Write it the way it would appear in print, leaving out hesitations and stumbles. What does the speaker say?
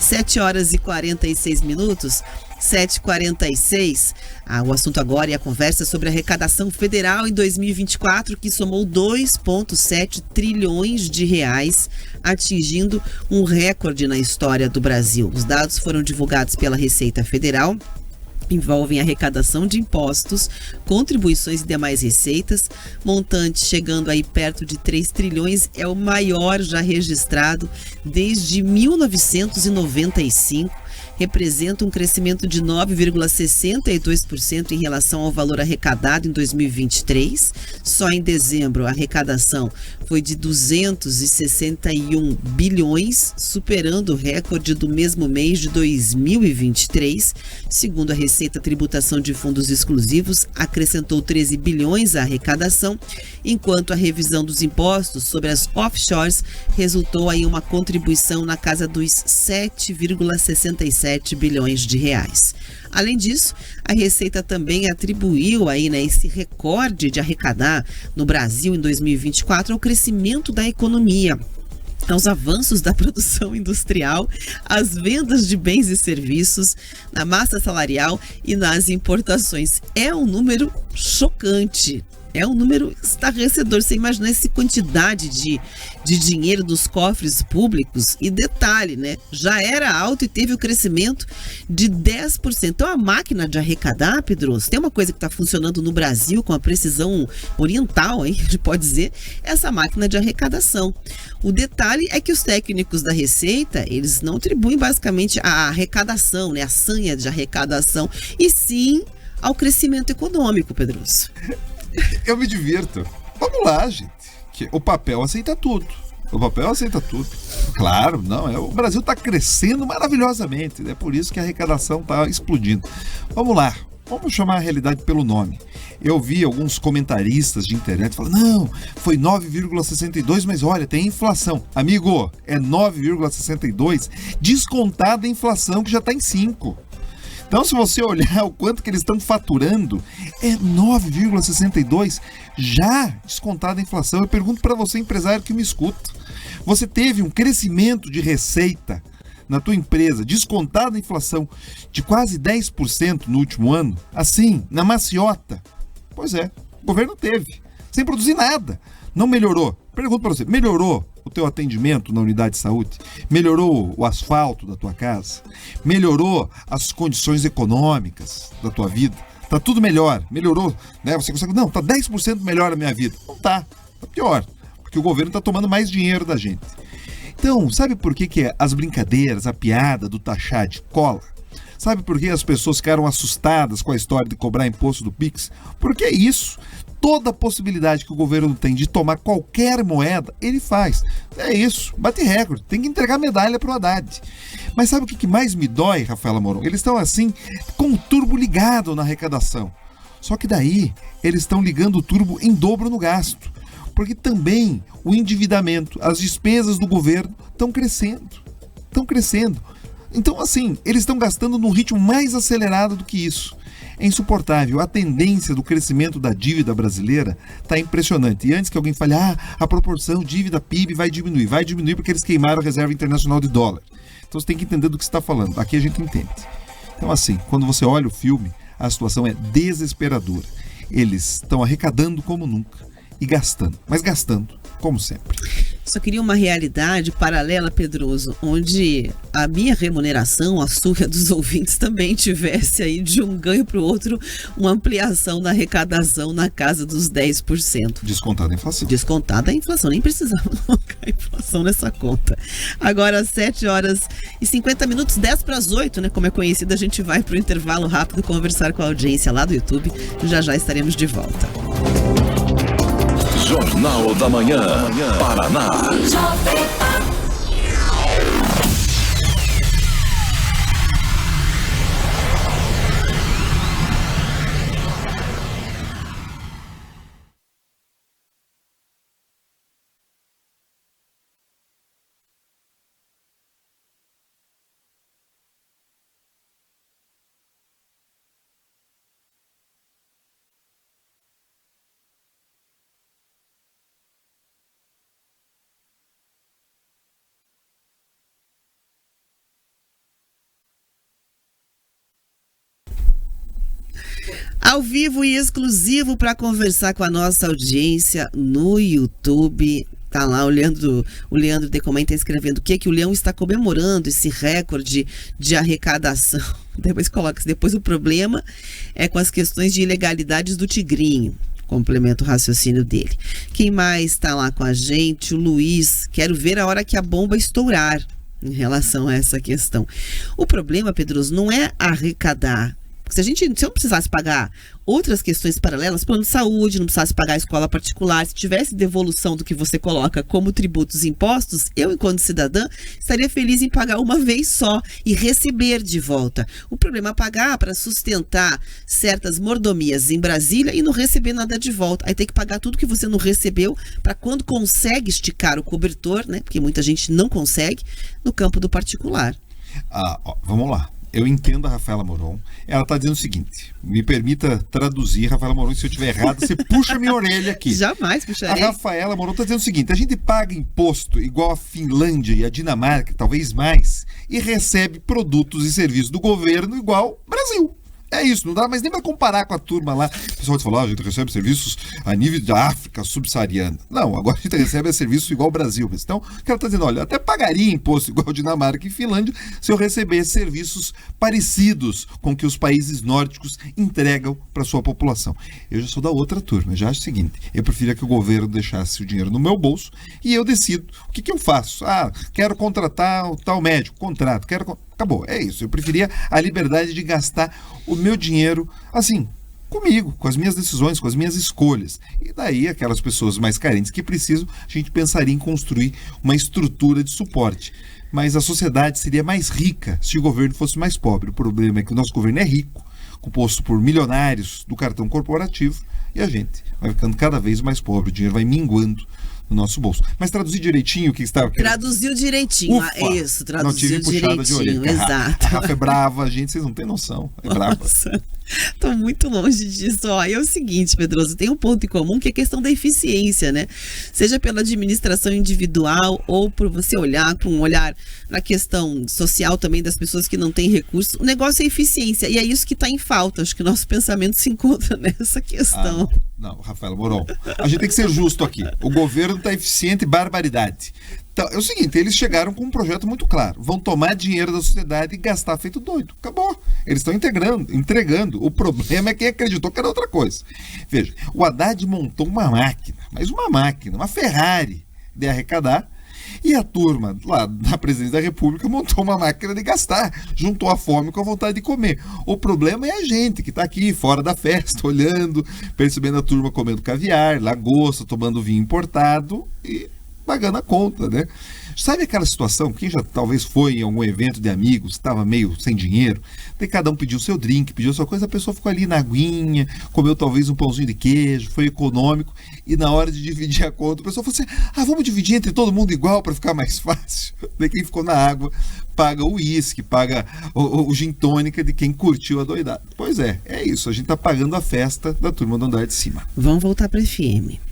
7 horas e 46 minutos, 7h46. O assunto agora e a conversa sobre a arrecadação federal em 2024, que somou 2,7 trilhões de reais, atingindo um recorde na história do Brasil. Os dados foram divulgados pela Receita Federal. Envolvem arrecadação de impostos, contribuições e demais receitas, montante chegando aí perto de 3 trilhões, é o maior já registrado desde 1995, representa um crescimento de 9,62% em relação ao valor arrecadado em 2023. Só em dezembro a arrecadação foi de 261 bilhões, superando o recorde do mesmo mês de 2023. Segundo a Receita, Tributação de Fundos Exclusivos acrescentou 13 bilhões à arrecadação, enquanto a revisão dos impostos sobre as offshores resultou em uma contribuição na casa dos 7,67 bilhões de reais. Além disso, a Receita também atribuiu aí, esse recorde de arrecadar no Brasil em 2024 ao crescimento da economia, aos avanços da produção industrial, às vendas de bens e serviços, na massa salarial e nas importações. É um número chocante. É um número estarrecedor. Você imagina essa quantidade de dinheiro dos cofres públicos. E detalhe, já era alto e teve o crescimento de 10%. Então a máquina de arrecadar, Pedroso, tem uma coisa que está funcionando no Brasil com a precisão oriental, hein, a gente pode dizer, essa máquina de arrecadação. O detalhe é que os técnicos da Receita, eles não atribuem basicamente a arrecadação, a sanha de arrecadação, e sim ao crescimento econômico, Pedroso. Eu me divirto. Vamos lá, gente. Que o papel aceita tudo. O papel aceita tudo. Claro, o Brasil está crescendo maravilhosamente. É por isso que a arrecadação está explodindo. Vamos lá. Vamos chamar a realidade pelo nome. Eu vi alguns comentaristas de internet falando, não, foi 9,62, mas olha, tem inflação. Amigo, é 9,62 descontada a inflação que já está em 5. Então, se você olhar o quanto que eles estão faturando, é 9,62 já descontada a inflação. Eu pergunto para você, empresário que me escuta, você teve um crescimento de receita na tua empresa, descontada a inflação de quase 10% no último ano? Assim, na maciota? Pois é, o governo teve, sem produzir nada. Não melhorou. Pergunto para você, melhorou o teu atendimento na unidade de saúde? Melhorou o asfalto da tua casa? Melhorou as condições econômicas da tua vida? Tá tudo melhor, melhorou, Você consegue, não, tá 10% melhor a minha vida. Não tá pior, porque o governo tá tomando mais dinheiro da gente. Então, sabe por que as brincadeiras, a piada do taxar de cola? Sabe por que as pessoas ficaram assustadas com a história de cobrar imposto do Pix? Porque é isso. Toda possibilidade que o governo tem de tomar qualquer moeda, ele faz. É isso, bate recorde, tem que entregar medalha para o Haddad. Mas sabe o que mais me dói, Rafaela Moron? Eles estão assim, com o turbo ligado na arrecadação. Só que daí, eles estão ligando o turbo em dobro no gasto. Porque também o endividamento, as despesas do governo estão crescendo. Então, assim, eles estão gastando num ritmo mais acelerado do que isso. É insuportável. A tendência do crescimento da dívida brasileira está impressionante. E antes que alguém fale, a proporção dívida-PIB vai diminuir porque eles queimaram a reserva internacional de dólar. Então você tem que entender do que você está falando. Aqui a gente entende. Então, assim, quando você olha o filme, a situação é desesperadora. Eles estão arrecadando como nunca e gastando, mas gastando como sempre. Só queria uma realidade paralela, Pedroso, onde a minha remuneração, a sua dos ouvintes, também tivesse aí de um ganho para o outro, uma ampliação na arrecadação na casa dos 10%. Descontada a inflação. Descontada a inflação, nem precisava colocar a inflação nessa conta. Agora, 7 horas e 50 minutos, 10 para as 8, Como é conhecido, a gente vai para o intervalo rápido conversar com a audiência lá do YouTube. Já estaremos de volta. Jornal da Manhã, Paraná. Ao vivo e exclusivo para conversar com a nossa audiência no YouTube. Tá lá o Leandro Decomém está escrevendo o que o Leão está comemorando esse recorde de arrecadação. Depois o problema é com as questões de ilegalidades do Tigrinho. Complementa o raciocínio dele. Quem mais está lá com a gente? O Luiz. Quero ver a hora que a bomba estourar em relação a essa questão. O problema, Pedroso, não é arrecadar. Porque se eu não precisasse pagar outras questões paralelas, plano de saúde, não precisasse pagar a escola particular, se tivesse devolução do que você coloca como tributos e impostos, eu, enquanto cidadã, estaria feliz em pagar uma vez só e receber de volta. O problema é pagar para sustentar certas mordomias em Brasília e não receber nada de volta. Aí tem que pagar tudo que você não recebeu para quando consegue esticar o cobertor, né? Porque muita gente não consegue, no campo do particular. Vamos lá. Eu entendo a Rafaela Moron. Ela está dizendo o seguinte, me permita traduzir, Rafaela Moron, se eu estiver errado, você puxa minha orelha aqui. Jamais puxarei. A Rafaela Moron está dizendo o seguinte, a gente paga imposto igual a Finlândia e a Dinamarca, talvez mais, e recebe produtos e serviços do governo igual Brasil. É isso, não dá mais nem para comparar com a turma lá. O pessoal falou, a gente recebe serviços a nível da África subsaariana. Não, agora a gente recebe serviço igual ao Brasil. Então, o cara está dizendo, olha, eu até pagaria imposto igual Dinamarca e Finlândia se eu recebesse serviços parecidos com que os países nórdicos entregam para sua população. Eu já sou da outra turma, eu já acho o seguinte, eu preferia que o governo deixasse o dinheiro no meu bolso e eu decido o que eu faço. Quero contratar o tal médico, contrato, acabou, é isso. Eu preferia a liberdade de gastar o meu dinheiro, assim, comigo, com as minhas decisões, com as minhas escolhas. E daí, aquelas pessoas mais carentes que precisam, a gente pensaria em construir uma estrutura de suporte. Mas a sociedade seria mais rica se o governo fosse mais pobre. O problema é que o nosso governo é rico, composto por milionários do cartão corporativo, e a gente vai ficando cada vez mais pobre, o dinheiro vai minguando no nosso bolso. Mas traduzir direitinho o que estava querendo? Traduziu direitinho. Ufa, É isso, traduziu não tive puxada direitinho. De orelha. Exato. A Rafa é brava, gente, vocês não têm noção. É brava. Nossa, tô muito longe disso. E é o seguinte, Pedroso, tem um ponto em comum que é a questão da eficiência, né? Seja pela administração individual ou por você olhar para um olhar na questão social também das pessoas que não têm recursos. O negócio é eficiência e é isso que está em falta. Acho que o nosso pensamento se encontra nessa questão. Não, Rafaela Moron, a gente tem que ser justo aqui. O governo está eficiente, barbaridade. Então, é o seguinte, eles chegaram com um projeto muito claro. Vão tomar dinheiro da sociedade e gastar feito doido. Acabou. Eles estão entregando. O problema é quem acreditou que era outra coisa. Veja, o Haddad montou uma máquina, uma Ferrari de arrecadar. E a turma lá da presidência da República montou uma máquina de gastar, juntou a fome com a vontade de comer. O problema é a gente que está aqui fora da festa, olhando, percebendo a turma comendo caviar, lagosta, tomando vinho importado e pagando a conta, né? Sabe aquela situação, quem já talvez foi em algum evento de amigos, estava meio sem dinheiro, daí cada um pediu seu drink, pediu sua coisa, a pessoa ficou ali na aguinha, comeu talvez um pãozinho de queijo, foi econômico, e na hora de dividir a conta, a pessoa falou assim, vamos dividir entre todo mundo igual para ficar mais fácil. Daí quem ficou na água paga o uísque, paga o gin tônica de quem curtiu a doidada. Pois é isso, a gente está pagando a festa da turma do andar de cima. Vamos voltar para FM.